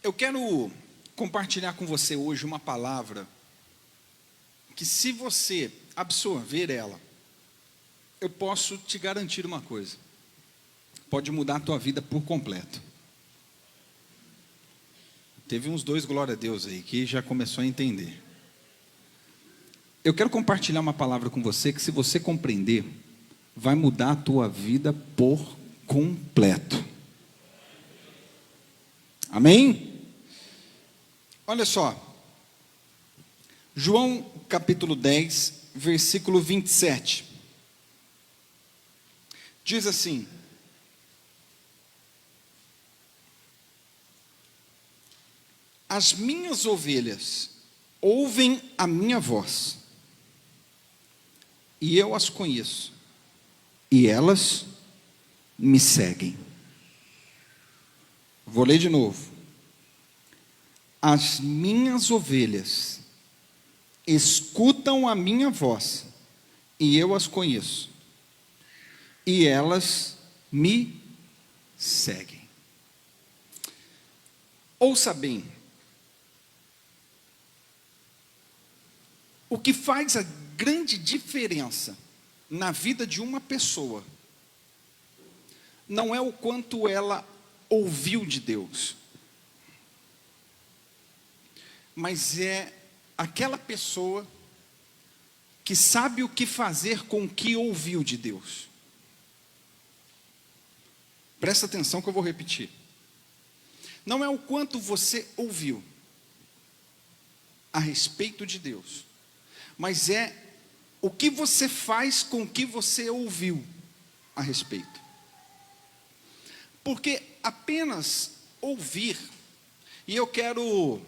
Eu quero compartilhar com você hoje uma palavra que, se você absorver ela, eu posso te garantir uma coisa: pode mudar a tua vida por completo. Teve uns dois glória a Deus aí que já começou a entender. Eu quero compartilhar uma palavra com você que, se você compreender, vai mudar a tua vida por completo. Amém? Olha só, João capítulo 10, versículo 27, diz assim: as minhas ovelhas ouvem a minha voz, e eu as conheço, e elas me seguem. Vou ler de novo. As minhas ovelhas escutam a minha voz, e eu as conheço, e elas me seguem. Ouça bem, o que faz a grande diferença na vida de uma pessoa não é o quanto ela ouviu de Deus, mas é aquela pessoa que sabe o que fazer com o que ouviu de Deus. Presta atenção que eu vou repetir. Não é o quanto você ouviu a respeito de Deus, mas é o que você faz com o que você ouviu a respeito. Porque apenas ouvir, e eu quero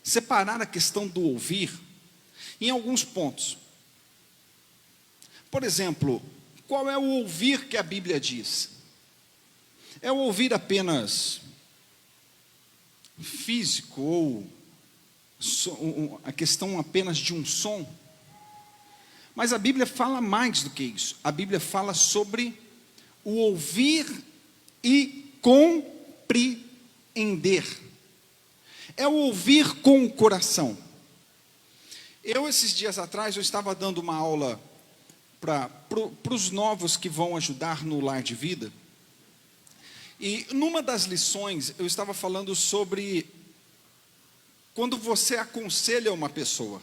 separar a questão do ouvir em alguns pontos. Por exemplo, qual é o ouvir que a Bíblia diz? É o ouvir apenas físico, ou a questão apenas de um som? Mas a Bíblia fala mais do que isso. A Bíblia fala sobre o ouvir e compreender. É o ouvir com o coração. Esses dias atrás, eu estava dando uma aula para os novos que vão ajudar no Lar de Vida. E numa das lições, eu estava falando sobre quando você aconselha uma pessoa.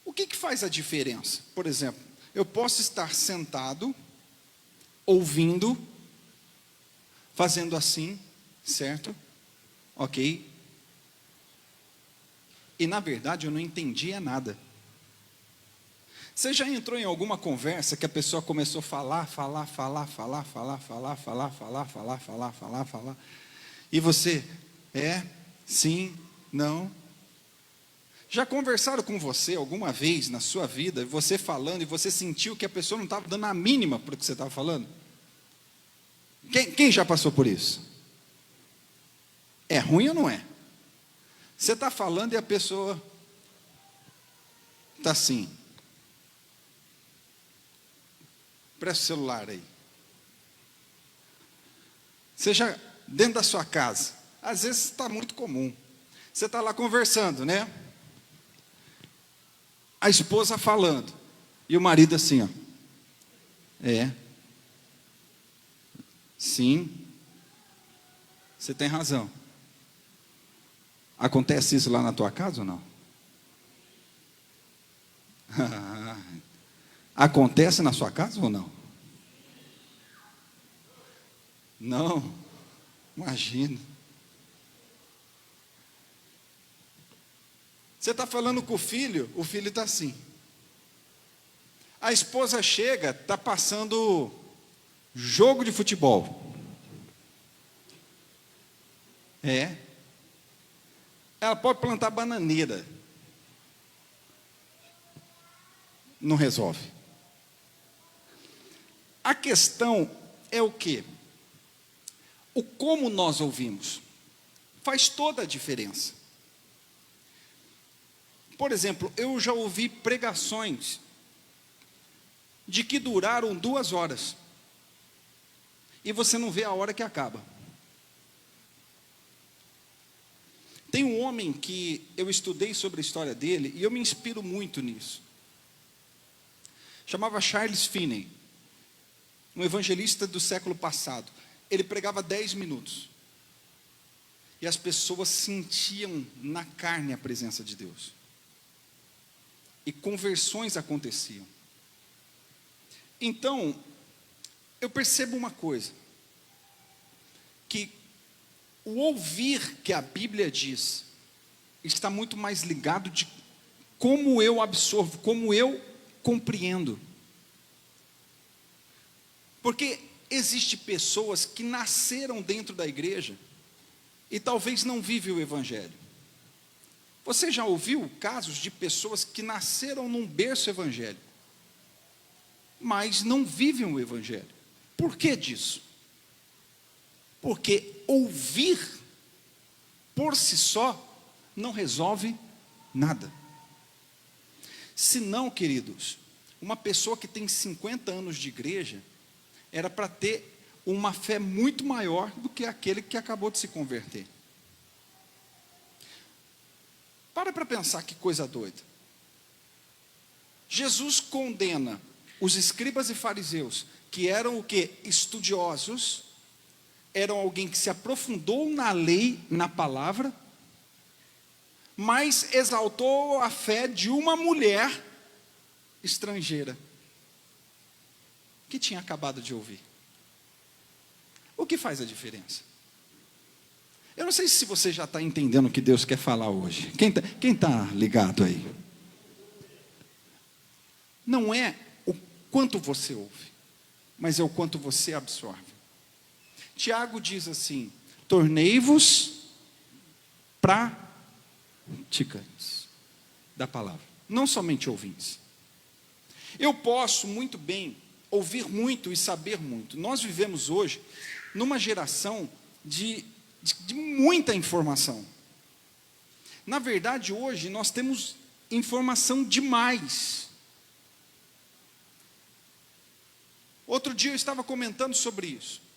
O que faz a diferença? Por exemplo, eu posso estar sentado, ouvindo, fazendo assim, certo? Ok? E na verdade eu não entendia nada. Você já entrou em alguma conversa que a pessoa começou a falar, e você, sim, não? Já conversaram com você alguma vez na sua vida, você falando, e você sentiu que a pessoa não estava dando a mínima para o que você estava falando? Quem já passou por isso? É ruim ou não é? Você está falando e a pessoa está assim. Presta o celular aí. Você já, dentro da sua casa, às vezes está muito comum. Você está lá conversando, né? A esposa falando, e o marido assim, ó. Sim, você tem razão. Acontece isso lá na tua casa ou não? Acontece na sua casa ou não? Não, imagina. Você está falando com o filho está assim. A esposa chega, está passando jogo de futebol. Ela pode plantar bananeira. Não resolve. A questão é o quê? O como nós ouvimos. Faz toda a diferença. Por exemplo, eu já ouvi pregações de que duraram 2 horas. E você não vê a hora que acaba. Tem um homem que eu estudei sobre a história dele e eu me inspiro muito nisso. Chamava Charles Finney, um evangelista do século passado. Ele pregava 10 minutos. E as pessoas sentiam na carne a presença de Deus. E conversões aconteciam. Então, eu percebo uma coisa. Que o ouvir que a Bíblia diz está muito mais ligado de como eu absorvo, como eu compreendo. Porque existem pessoas que nasceram dentro da igreja e talvez não vivem o Evangelho. Você já ouviu casos de pessoas que nasceram num berço evangélico, mas não vivem o Evangelho? Por que disso? Porque ouvir por si só não resolve nada. Se não, queridos, uma pessoa que tem 50 anos de igreja era para ter uma fé muito maior do que aquele que acabou de se converter. Para pensar que coisa doida. Jesus condena os escribas e fariseus, que eram o quê? Estudiosos, eram alguém que se aprofundou na lei, na palavra, mas exaltou a fé de uma mulher estrangeira, que tinha acabado de ouvir. O que faz a diferença? Eu não sei se você já está entendendo o que Deus quer falar hoje. Quem tá ligado aí? Não é o quanto você ouve, mas é o quanto você absorve. Tiago diz assim: tornei-vos praticantes da palavra, não somente ouvintes. Eu posso muito bem ouvir muito e saber muito. Nós vivemos hoje numa geração de muita informação. Na verdade, hoje nós temos informação demais. Outro dia eu estava comentando sobre isso.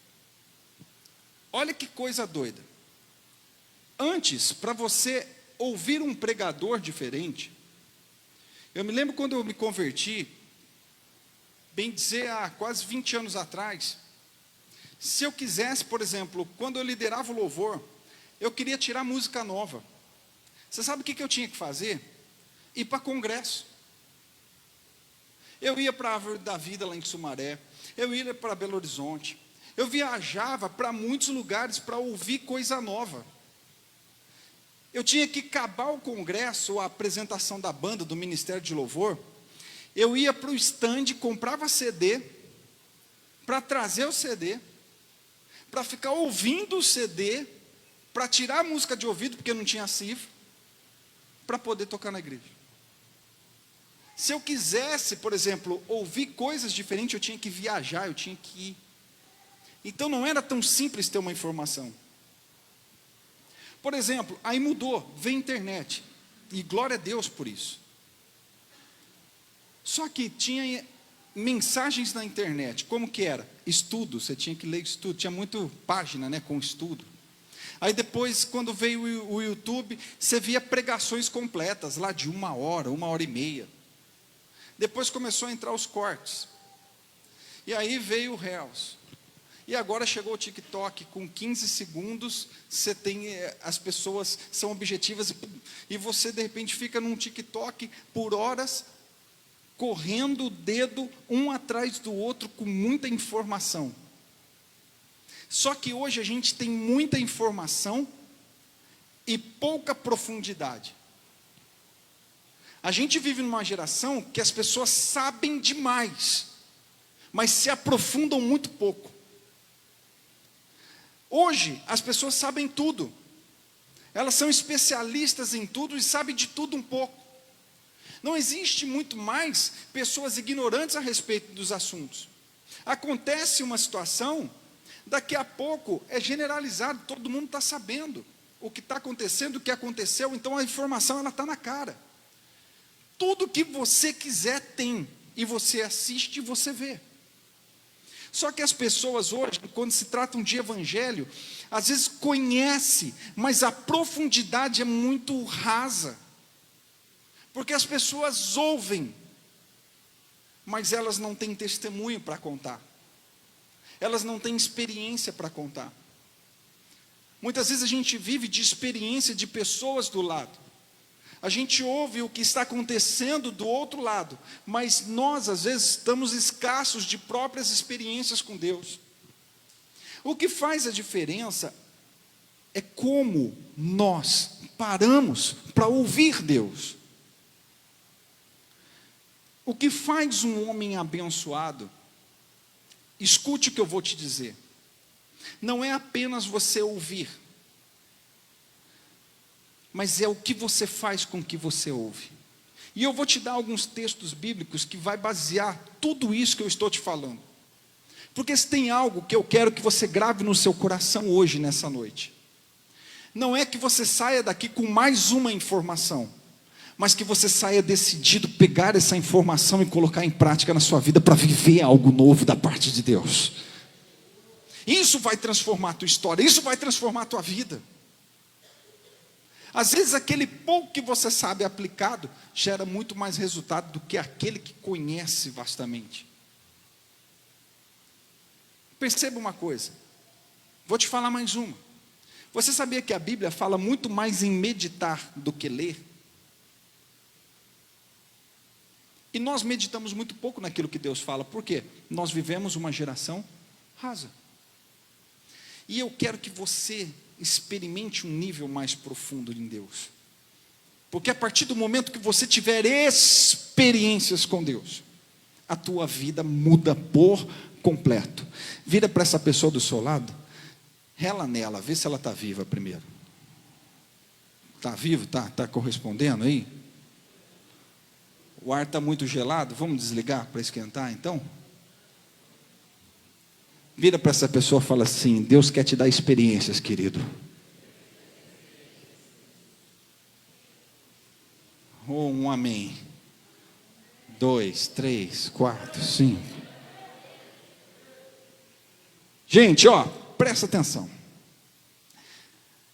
Olha que coisa doida. Antes, para você ouvir um pregador diferente, eu me lembro quando eu me converti, bem dizer, há quase 20 anos atrás, se eu quisesse, por exemplo, quando eu liderava o louvor, eu queria tirar música nova. Você sabe o que eu tinha que fazer? Ir para congresso. Eu ia para a Árvore da Vida lá em Sumaré, eu ia para Belo Horizonte, eu viajava para muitos lugares para ouvir coisa nova. Eu tinha que acabar o congresso, a apresentação da banda, do Ministério de Louvor, eu ia para o stand, comprava CD, para trazer o CD, para ficar ouvindo o CD, para tirar a música de ouvido, porque não tinha cifra, para poder tocar na igreja. Se eu quisesse, por exemplo, ouvir coisas diferentes, eu tinha que viajar, eu tinha que ir. Então não era tão simples ter uma informação. Por exemplo, aí mudou, veio a internet, e glória a Deus por isso. Só que tinha mensagens na internet, como que era? Estudo, você tinha que ler estudo, tinha muita página, né, com estudo. Aí depois, quando veio o YouTube, você via pregações completas, lá de 1 hora e meia. Depois começou a entrar os cortes. E aí veio o Reels. E agora chegou o TikTok, com 15 segundos, você tem, as pessoas são objetivas, e você de repente fica num TikTok por horas, correndo o dedo um atrás do outro, com muita informação. Só que hoje a gente tem muita informação e pouca profundidade. A gente vive numa geração que as pessoas sabem demais, mas se aprofundam muito pouco. Hoje, as pessoas sabem tudo. Elas são especialistas em tudo e sabem de tudo um pouco. Não existe muito mais pessoas ignorantes a respeito dos assuntos. Acontece uma situação, daqui a pouco é generalizado, todo mundo está sabendo o que está acontecendo, o que aconteceu, então a informação está na cara. Tudo que você quiser tem, e você assiste e você vê. Só que as pessoas hoje, quando se tratam de evangelho, às vezes conhecem, mas a profundidade é muito rasa. Porque as pessoas ouvem, mas elas não têm testemunho para contar. Elas não têm experiência para contar. Muitas vezes a gente vive de experiência de pessoas do lado. A gente ouve o que está acontecendo do outro lado, mas nós às vezes estamos escassos de próprias experiências com Deus. O que faz a diferença é como nós paramos para ouvir Deus. O que faz um homem abençoado, escute o que eu vou te dizer, não é apenas você ouvir, mas é o que você faz com o que você ouve. E eu vou te dar alguns textos bíblicos que vai basear tudo isso que eu estou te falando. Porque se tem algo que eu quero que você grave no seu coração hoje, nessa noite, não é que você saia daqui com mais uma informação, mas que você saia decidido a pegar essa informação e colocar em prática na sua vida para viver algo novo da parte de Deus. Isso vai transformar a tua história, isso vai transformar a tua vida. Às vezes aquele pouco que você sabe aplicado gera muito mais resultado do que aquele que conhece vastamente. Perceba uma coisa, vou te falar mais uma. Você sabia que a Bíblia fala muito mais em meditar do que ler? E nós meditamos muito pouco naquilo que Deus fala. Por quê? Nós vivemos uma geração rasa. E eu quero que você experimente um nível mais profundo em Deus. Porque a partir do momento que você tiver experiências com Deus, a tua vida muda por completo. Vira para essa pessoa do seu lado, rela nela, vê se ela está viva primeiro. Está vivo? Está correspondendo aí? O ar está muito gelado, vamos desligar para esquentar então? Vira para essa pessoa e fala assim: Deus quer te dar experiências, querido. Oh, um amém. 2, 3, 4, 5. Gente, ó, presta atenção.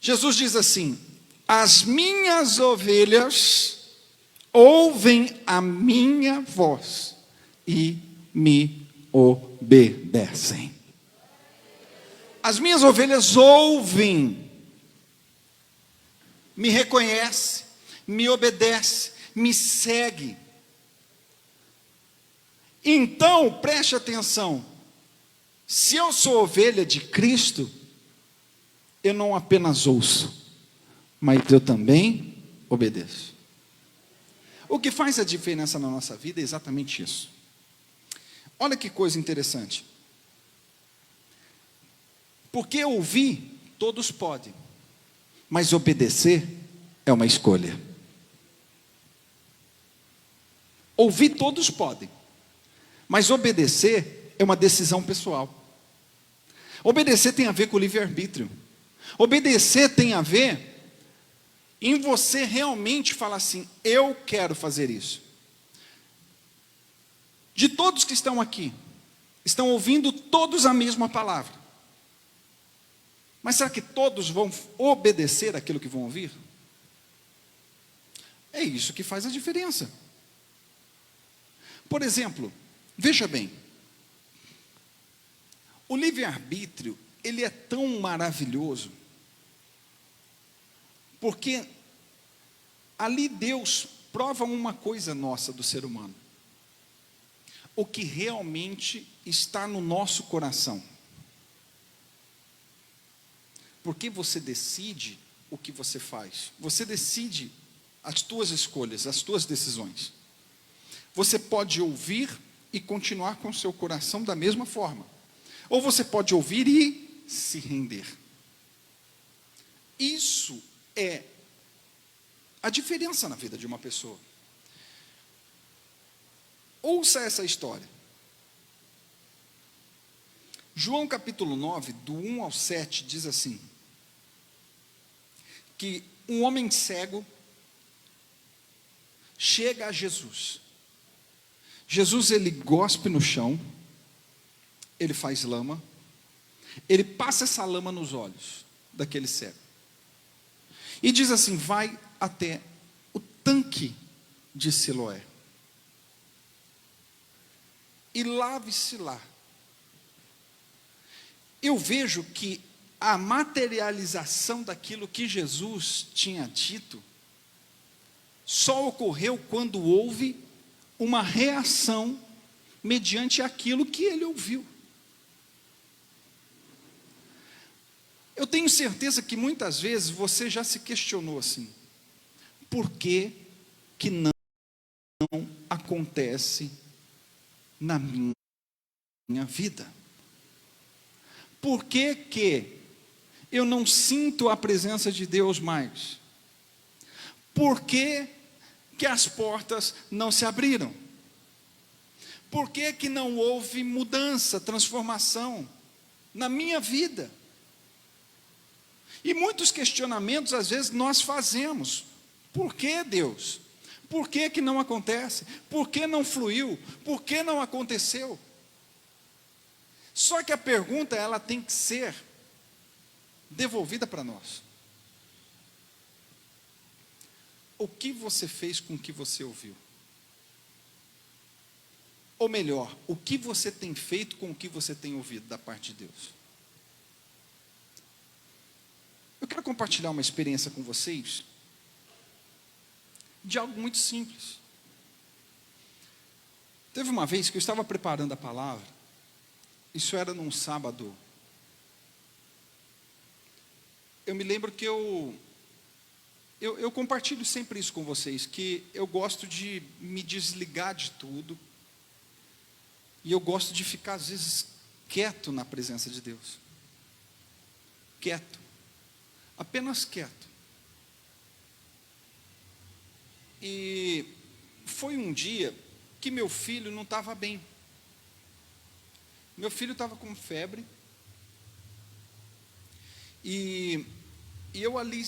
Jesus diz assim: as minhas ovelhas ouvem a minha voz e me obedecem. As minhas ovelhas ouvem, me reconhecem, me obedecem, me seguem. Então, preste atenção, se eu sou ovelha de Cristo, eu não apenas ouço, mas eu também obedeço. O que faz a diferença na nossa vida é exatamente isso. Olha que coisa interessante. Porque ouvir, todos podem, mas obedecer é uma escolha. Ouvir todos podem, mas obedecer é uma decisão pessoal. Obedecer tem a ver com o livre-arbítrio. Obedecer tem a ver em você realmente falar assim: eu quero fazer isso. De todos que estão aqui, estão ouvindo todos a mesma palavra. Mas será que todos vão obedecer aquilo que vão ouvir? É isso que faz a diferença. Por exemplo, veja bem, o livre-arbítrio, ele é tão maravilhoso, porque ali Deus prova uma coisa nossa do ser humano: o que realmente está no nosso coração. Porque você decide o que você faz, você decide as tuas escolhas, as tuas decisões. Você pode ouvir e continuar com o seu coração da mesma forma, ou você pode ouvir e se render. Isso é a diferença na vida de uma pessoa. Ouça essa história. João capítulo 9, do 1 ao 7, diz assim: que um homem cego chega a Jesus. Jesus, ele gospe no chão, ele faz lama, ele passa essa lama nos olhos daquele cego. E diz assim: vai até o tanque de Siloé e lave-se lá. Eu vejo que a materialização daquilo que Jesus tinha dito só ocorreu quando houve uma reação mediante aquilo que ele ouviu. Eu tenho certeza que muitas vezes você já se questionou assim: por que que não acontece na minha vida? Por que que eu não sinto a presença de Deus mais? Por que que as portas não se abriram? Por que que não houve mudança, transformação na minha vida? E muitos questionamentos às vezes nós fazemos. Por que, Deus? Por que que não acontece? Por que não fluiu? Por que não aconteceu? Só que a pergunta, ela tem que ser devolvida para nós. O que você fez com o que você ouviu? Ou melhor, o que você tem feito com o que você tem ouvido da parte de Deus? Eu quero compartilhar uma experiência com vocês de algo muito simples. Teve uma vez que eu estava preparando a palavra, isso era num sábado. Eu me lembro que eu compartilho sempre isso com vocês, que eu gosto de me desligar de tudo, e eu gosto de ficar às vezes quieto na presença de Deus. Quieto. Apenas quieto. E foi um dia que meu filho não estava bem. Meu filho estava com febre. E eu ali,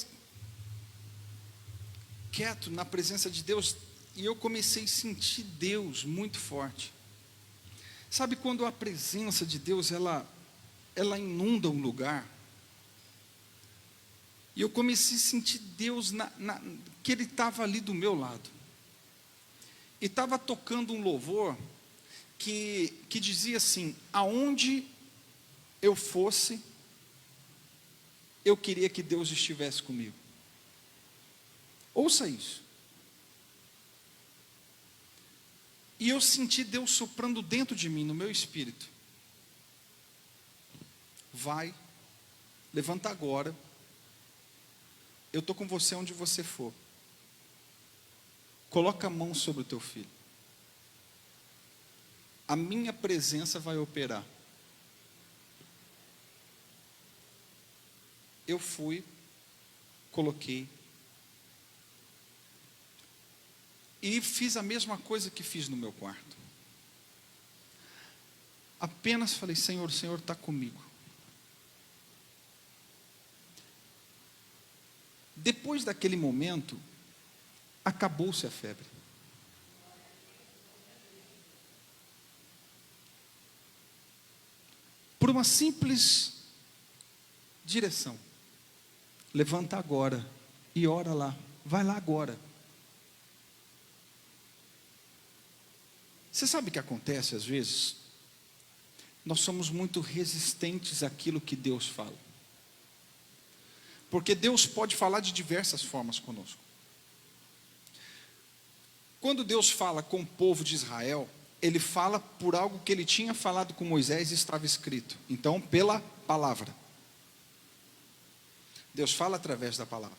quieto na presença de Deus, e eu comecei a sentir Deus muito forte. Sabe quando a presença de Deus, ela inunda um lugar? E eu comecei a sentir Deus, que Ele estava ali do meu lado. E estava tocando um louvor que dizia assim: aonde eu fosse, eu queria que Deus estivesse comigo. Ouça isso. E eu senti Deus soprando dentro de mim, no meu espírito: vai, levanta agora, eu estou com você onde você for. Coloca a mão sobre o teu filho. A minha presença vai operar. Eu fui, coloquei, e fiz a mesma coisa que fiz no meu quarto. Apenas falei: Senhor, o Senhor está comigo. Depois daquele momento, acabou-se a febre. Por uma simples direção: levanta agora e ora lá, vai lá agora. Você sabe o que acontece às vezes? Nós somos muito resistentes àquilo que Deus fala. Porque Deus pode falar de diversas formas conosco. Quando Deus fala com o povo de Israel, Ele fala por algo que Ele tinha falado com Moisés e estava escrito. Então, pela palavra. Deus fala através da palavra.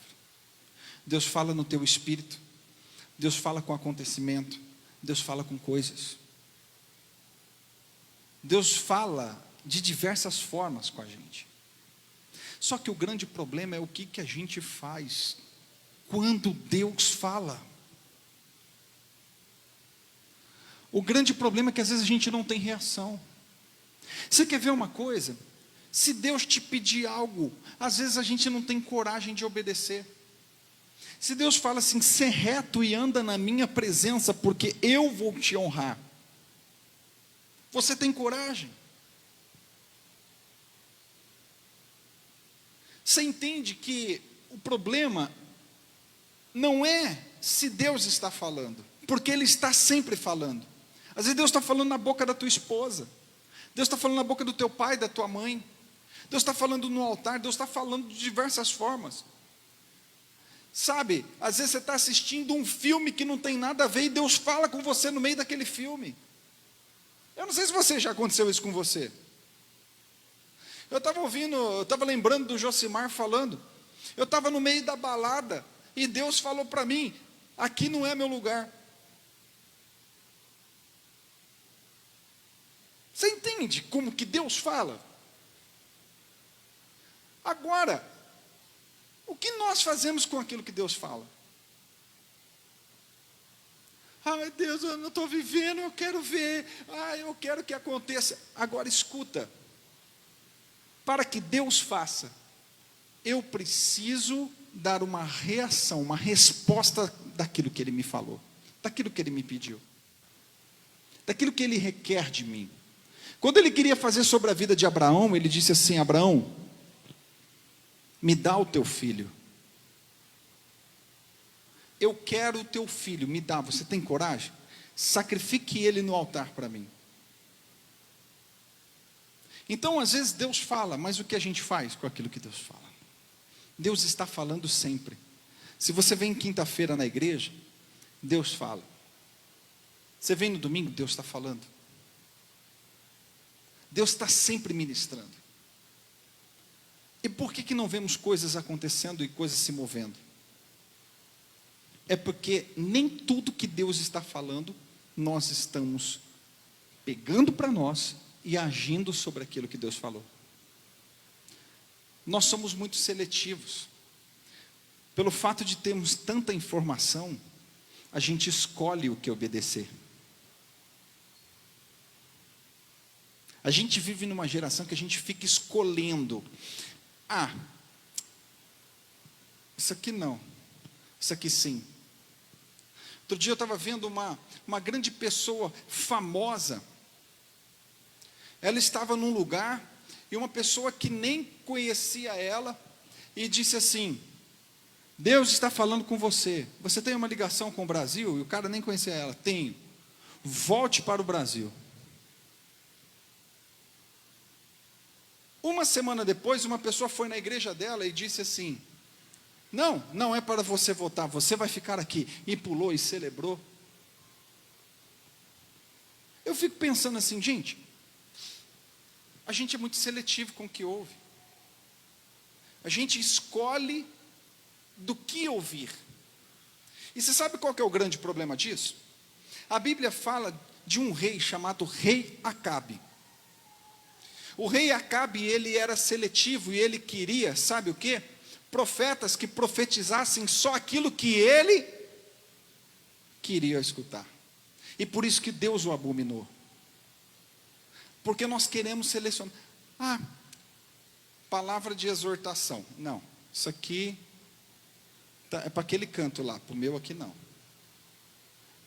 Deus fala no teu espírito. Deus fala com acontecimento. Deus fala com coisas. Deus fala de diversas formas com a gente. Só que o grande problema é o que a gente faz quando Deus fala. O grande problema é que às vezes a gente não tem reação. Você quer ver uma coisa? Se Deus te pedir algo, às vezes a gente não tem coragem de obedecer. Se Deus fala assim: ser reto e anda na minha presença, porque eu vou te honrar, você tem coragem? Você entende que o problema não é se Deus está falando, porque Ele está sempre falando. Às vezes Deus está falando na boca da tua esposa, Deus está falando na boca do teu pai, da tua mãe, Deus está falando no altar, Deus está falando de diversas formas. Sabe, às vezes você está assistindo um filme que não tem nada a ver e Deus fala com você no meio daquele filme. Eu não sei se já aconteceu isso com você. Eu estava lembrando do Josimar falando. Eu estava no meio da balada e Deus falou para mim: aqui não é meu lugar. Você entende como que Deus fala? Agora, o que nós fazemos com aquilo que Deus fala? Ai, Deus, eu não estou vivendo, eu quero ver. Ai, eu quero que aconteça. Agora escuta. Para que Deus faça, eu preciso dar uma reação, uma resposta daquilo que Ele me falou, daquilo que Ele me pediu, daquilo que Ele requer de mim. Quando Ele queria fazer sobre a vida de Abraão, Ele disse assim: Abraão, me dá o teu filho. Eu quero o teu filho, me dá. Você tem coragem? Sacrifique ele no altar para mim. Então, às vezes Deus fala, mas o que a gente faz com aquilo que Deus fala? Deus está falando sempre. Se você vem quinta-feira na igreja, Deus fala. Você vem no domingo, Deus está falando. Deus está sempre ministrando. E por que não vemos coisas acontecendo e coisas se movendo? É porque nem tudo que Deus está falando, nós estamos pegando para nós e agindo sobre aquilo que Deus falou. Nós somos muito seletivos. Pelo fato de termos tanta informação, a gente escolhe o que obedecer. A gente vive numa geração que a gente fica escolhendo. Ah, isso aqui não, isso aqui sim. Outro dia eu estava vendo uma grande pessoa famosa. Ela estava num lugar e uma pessoa que nem conhecia ela e disse assim: Deus está falando com você. Você tem uma ligação com o Brasil? E o cara nem conhecia ela. Tenho. Volte para o Brasil. Uma semana depois, uma pessoa foi na igreja dela e disse assim: não é para você votar, você vai ficar aqui. E pulou e celebrou. Eu fico pensando assim, gente, a gente é muito seletivo com o que ouve. A gente escolhe do que ouvir. E você sabe qual que é o grande problema disso? A Bíblia fala de um rei chamado Rei Acabe. O rei Acabe, ele era seletivo e ele queria, sabe o quê? Profetas que profetizassem só aquilo que ele queria escutar. E por isso que Deus o abominou. Porque nós queremos selecionar. Palavra de exortação. Não, isso aqui é para aquele canto lá, para o meu aqui não.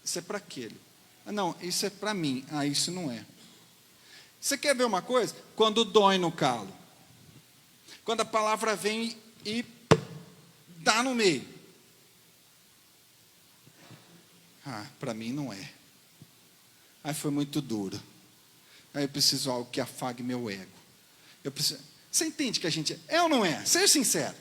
Isso é para aquele. Não, isso é para mim. Isso não é. Você quer ver uma coisa? Quando dói no calo. Quando a palavra vem e dá no meio. Para mim não é. Foi muito duro. Eu preciso de algo que afague meu ego. Você entende que a gente é ou não é? Seja sincero.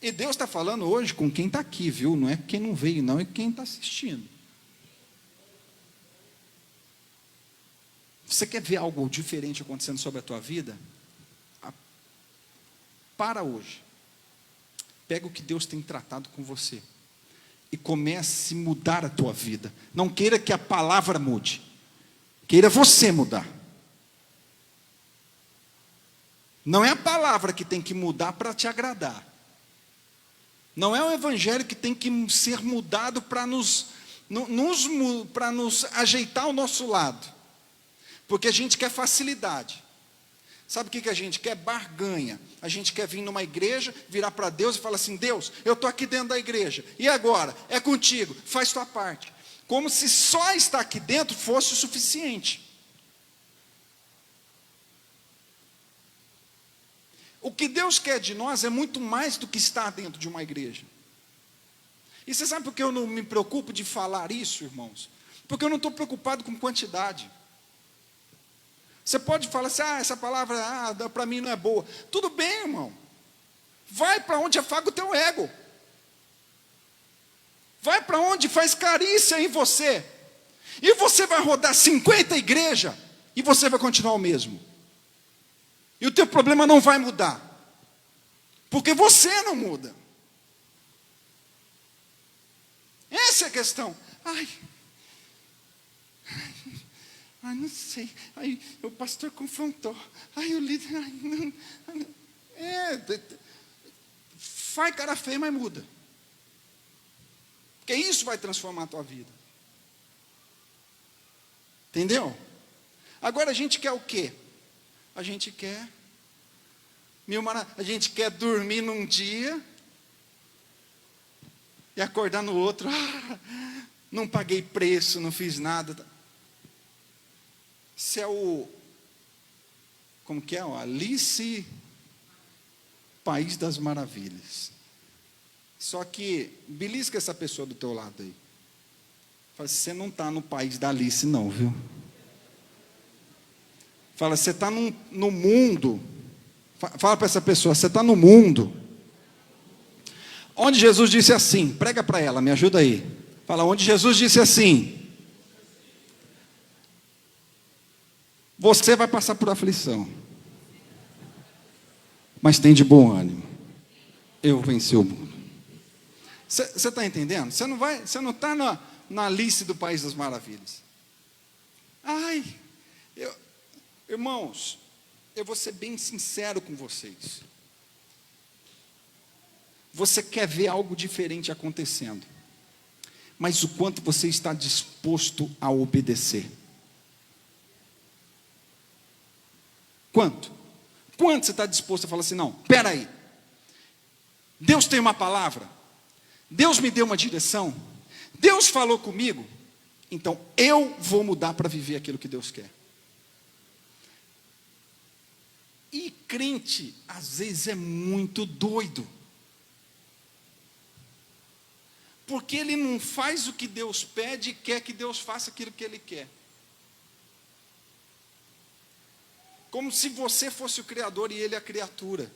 E Deus está falando hoje com quem está aqui, viu? Não é quem não veio, não, é quem está assistindo. Você quer ver algo diferente acontecendo sobre a tua vida? Para hoje. Pega o que Deus tem tratado com você e comece a mudar a tua vida. Não queira que a palavra mude. Queira você mudar. Não é a palavra que tem que mudar para te agradar. Não é o evangelho que tem que ser mudado para nos ajeitar ao nosso lado. Porque a gente quer facilidade. Sabe o que a gente quer? Barganha. A gente quer vir numa igreja, virar para Deus e falar assim: Deus, eu estou aqui dentro da igreja. E agora? É contigo, faz tua parte. Como se só estar aqui dentro fosse o suficiente. O que Deus quer de nós é muito mais do que estar dentro de uma igreja. E você sabe por que eu não me preocupo de falar isso, irmãos? Porque eu não estou preocupado com quantidade. Você pode falar assim, essa palavra para mim não é boa. Tudo bem, irmão. Vai para onde afaga o teu ego. Vai para onde faz carícia em você. E você vai rodar 50 igrejas e você vai continuar o mesmo. E o teu problema não vai mudar. Porque você não muda. Essa é a questão. Não sei. O pastor confrontou. O líder. Não. Faz cara feia, mas muda. Porque isso vai transformar a tua vida. Entendeu? Agora a gente quer o quê? A gente quer a gente quer dormir num dia e acordar no outro. Não paguei preço, não fiz nada. Isso é como que é? Alice, País das Maravilhas. Só que, belisca essa pessoa do teu lado aí. Fala, você não está no país da Alice não, viu? Fala, você está no mundo. Fala para essa pessoa, você está no mundo. Onde Jesus disse assim, prega para ela, me ajuda aí. Fala, onde Jesus disse assim. Você vai passar por aflição. Mas tem de bom ânimo. Eu venci o mundo. Você está entendendo? Você não está na Alice do País das Maravilhas. Irmãos, eu vou ser bem sincero com vocês. Você quer ver algo diferente acontecendo. Mas o quanto você está disposto a obedecer? Quanto? Quanto você está disposto a falar assim, não, espera aí. Deus tem uma palavra. Deus me deu uma direção. Deus falou comigo. Então eu vou mudar para viver aquilo que Deus quer. E crente, às vezes, é muito doido. Porque ele não faz o que Deus pede e quer que Deus faça aquilo que ele quer. Como se você fosse o Criador e ele a criatura.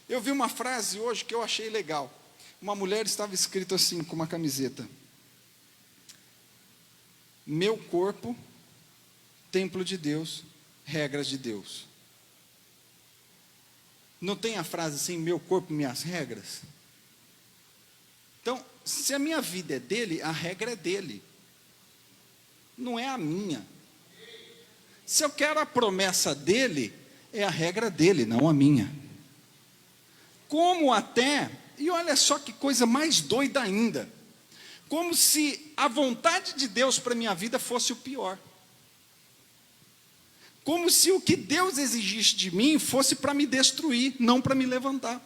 Eu vi uma frase hoje que eu achei legal. Uma mulher estava escrito assim, com uma camiseta. Meu corpo, templo de Deus, regras de Deus. Não tem a frase assim, meu corpo, minhas regras? Então, se a minha vida é dele, a regra é dele. Não é a minha. Se eu quero a promessa dele, é a regra dele, não a minha. Como até, e olha só que coisa mais doida ainda, como se a vontade de Deus para a minha vida fosse o pior. Como se o que Deus exigisse de mim fosse para me destruir, não para me levantar.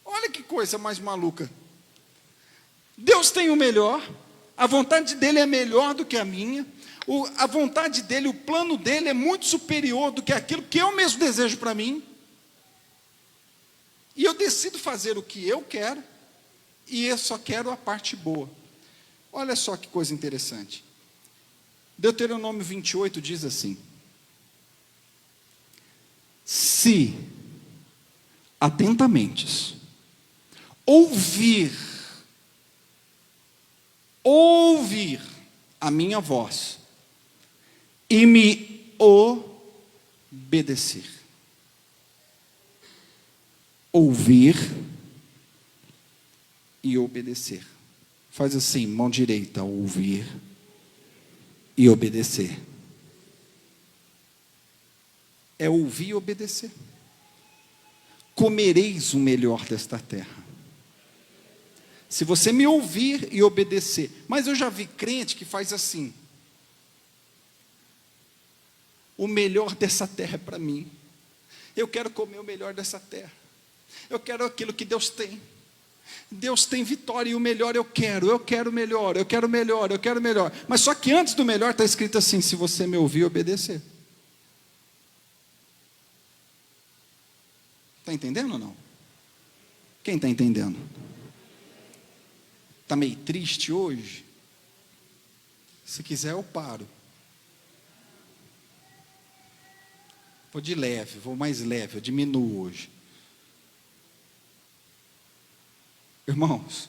Olha que coisa mais maluca. Deus tem o melhor, a vontade dele é melhor do que a minha, a vontade dele, o plano dele é muito superior do que aquilo que eu mesmo desejo para mim. E eu decido fazer o que eu quero, e eu só quero a parte boa. Olha só que coisa interessante. Deuteronômio 28 diz assim: se atentamente ouvir a minha voz e me obedecer. Ouvir e obedecer. Faz assim, mão direita, ouvir e obedecer. É ouvir e obedecer. Comereis o melhor desta terra. Se você me ouvir e obedecer. Mas eu já vi crente que faz assim. O melhor dessa terra é para mim. Eu quero comer o melhor dessa terra. Eu quero aquilo que Deus tem. Deus tem vitória e o melhor eu quero melhor, eu quero melhor. Mas só que antes do melhor está escrito assim, se você me ouvir e obedecer. Está entendendo ou não? Quem está entendendo? Está meio triste hoje? Se quiser eu paro. Vou de leve, vou mais leve, eu diminuo hoje. Irmãos,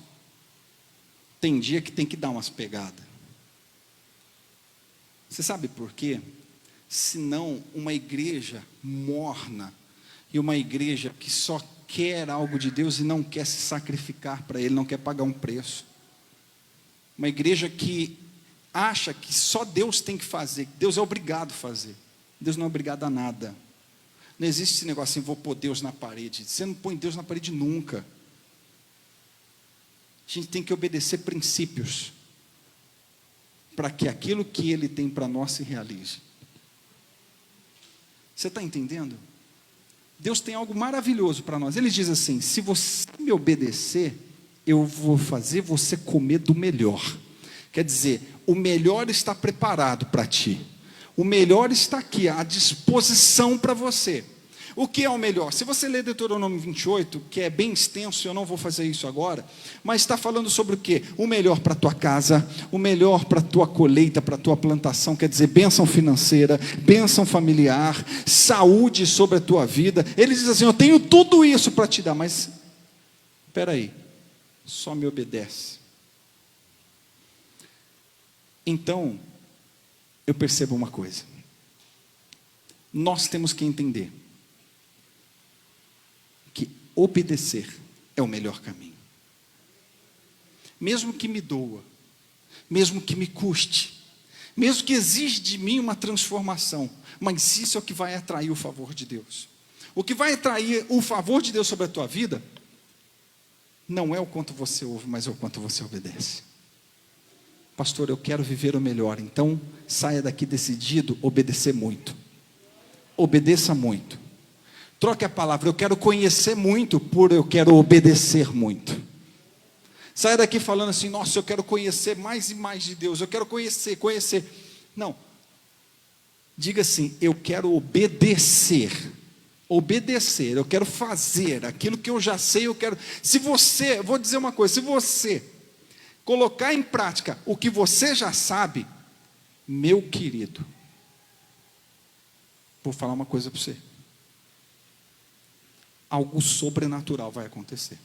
tem dia que tem que dar umas pegadas. Você sabe por quê? Senão uma igreja morna e uma igreja que só quer algo de Deus e não quer se sacrificar para Ele, não quer pagar um preço. Uma igreja que acha que só Deus tem que fazer, que Deus é obrigado a fazer. Deus não é obrigado a nada. Não existe esse negócio assim, vou pôr Deus na parede. Você não põe Deus na parede nunca. A gente tem que obedecer princípios para que aquilo que Ele tem para nós se realize. Você está entendendo? Deus tem algo maravilhoso para nós. Ele diz assim: se você me obedecer, eu vou fazer você comer do melhor. Quer dizer, o melhor está preparado para ti. O melhor está aqui, à disposição para você. O que é o melhor? Se você ler Deuteronômio 28, que é bem extenso, eu não vou fazer isso agora, mas está falando sobre o quê? O melhor para a tua casa, o melhor para a tua colheita, para a tua plantação, quer dizer, bênção financeira, bênção familiar, saúde sobre a tua vida. Ele diz assim: eu tenho tudo isso para te dar, mas, espera aí, só me obedece. Então, eu percebo uma coisa, nós temos que entender, que obedecer é o melhor caminho, mesmo que me doa, mesmo que me custe, mesmo que exija de mim uma transformação, mas isso é o que vai atrair o favor de Deus. O que vai atrair o favor de Deus sobre a tua vida, não é o quanto você ouve, mas é o quanto você obedece. Pastor, eu quero viver o melhor, então saia daqui decidido, obedecer muito, obedeça muito. Troque a palavra, eu quero conhecer muito, por eu quero obedecer muito. Saia daqui falando assim: nossa, eu quero conhecer mais e mais de Deus, eu quero conhecer. Não, diga assim: eu quero obedecer, eu quero fazer aquilo que eu já sei, eu quero. Se você, vou dizer uma coisa, se você colocar em prática o que você já sabe, meu querido, vou falar uma coisa para você, algo sobrenatural vai acontecer.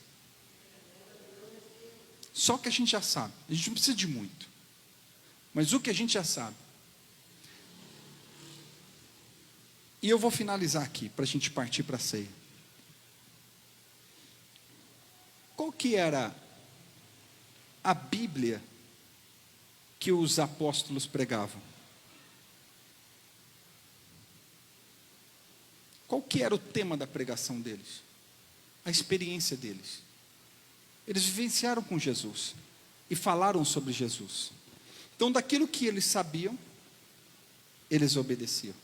Só que a gente já sabe, a gente não precisa de muito, mas o que a gente já sabe. E eu vou finalizar aqui, para a gente partir para a ceia. Qual que era a Bíblia que os apóstolos pregavam? Qual que era o tema da pregação deles? A experiência deles. Eles vivenciaram com Jesus e falaram sobre Jesus. Então, daquilo que eles sabiam, eles obedeciam.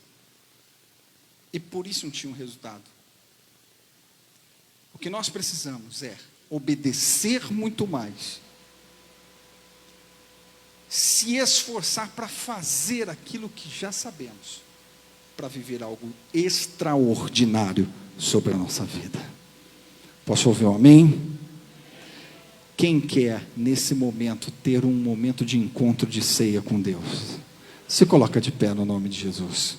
E por isso não tinham resultado. O que nós precisamos é obedecer muito mais, se esforçar para fazer aquilo que já sabemos, para viver algo extraordinário sobre a nossa vida. Posso ouvir um amém? Quem quer nesse momento ter um momento de encontro de ceia com Deus, se coloca de pé no nome de Jesus.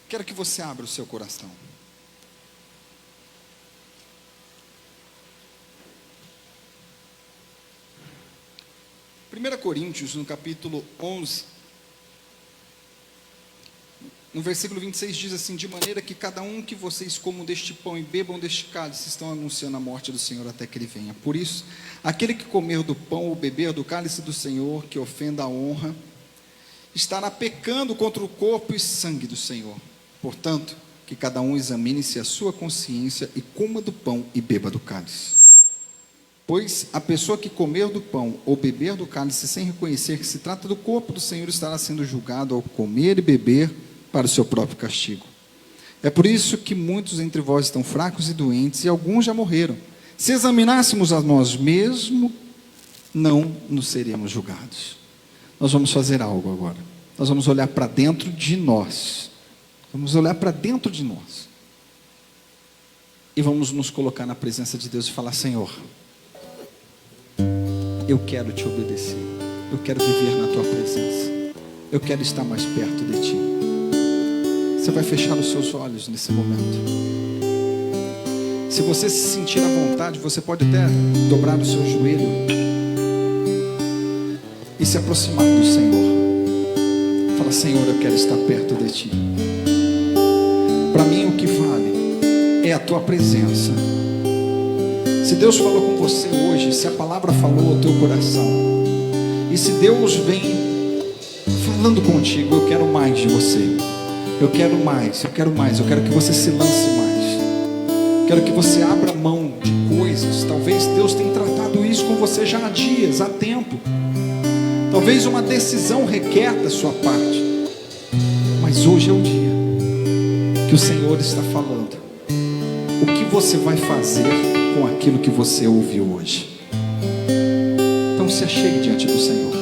Quero que você abra o seu coração. Primeira Coríntios, no capítulo 11, no versículo 26 diz assim: de maneira que cada um que vocês comam deste pão e bebam deste cálice, estão anunciando a morte do Senhor até que Ele venha. Por isso, aquele que comer do pão ou beber do cálice do Senhor, que ofenda a honra, estará pecando contra o corpo e sangue do Senhor. Portanto, que cada um examine-se a sua consciência e coma do pão e beba do cálice. Pois a pessoa que comer do pão ou beber do cálice sem reconhecer que se trata do corpo do Senhor estará sendo julgado ao comer e beber para o seu próprio castigo. É por isso que muitos entre vós estão fracos e doentes, e alguns já morreram. Se examinássemos a nós mesmos, não nos seríamos julgados. Nós vamos fazer algo agora. Nós vamos olhar para dentro de nós. Vamos olhar para dentro de nós. E vamos nos colocar na presença de Deus e falar: Senhor, eu quero te obedecer. Eu quero viver na tua presença. Eu quero estar mais perto de ti. Você vai fechar os seus olhos nesse momento. Se você se sentir à vontade, você pode até dobrar o seu joelho e se aproximar do Senhor. Fala: Senhor, eu quero estar perto de ti. Para mim o que vale é a tua presença. Se Deus falou com você hoje, se a palavra falou ao teu coração, e se Deus vem falando contigo: eu quero mais de você, eu quero mais, eu quero mais, eu quero que você se lance mais, quero que você abra mão de coisas. Talvez Deus tenha tratado isso com você já há dias, há tempo. Talvez uma decisão requer da sua parte, mas hoje é o dia que o Senhor está falando. O que você vai fazer com aquilo que você ouviu hoje? Então se achegue diante do Senhor.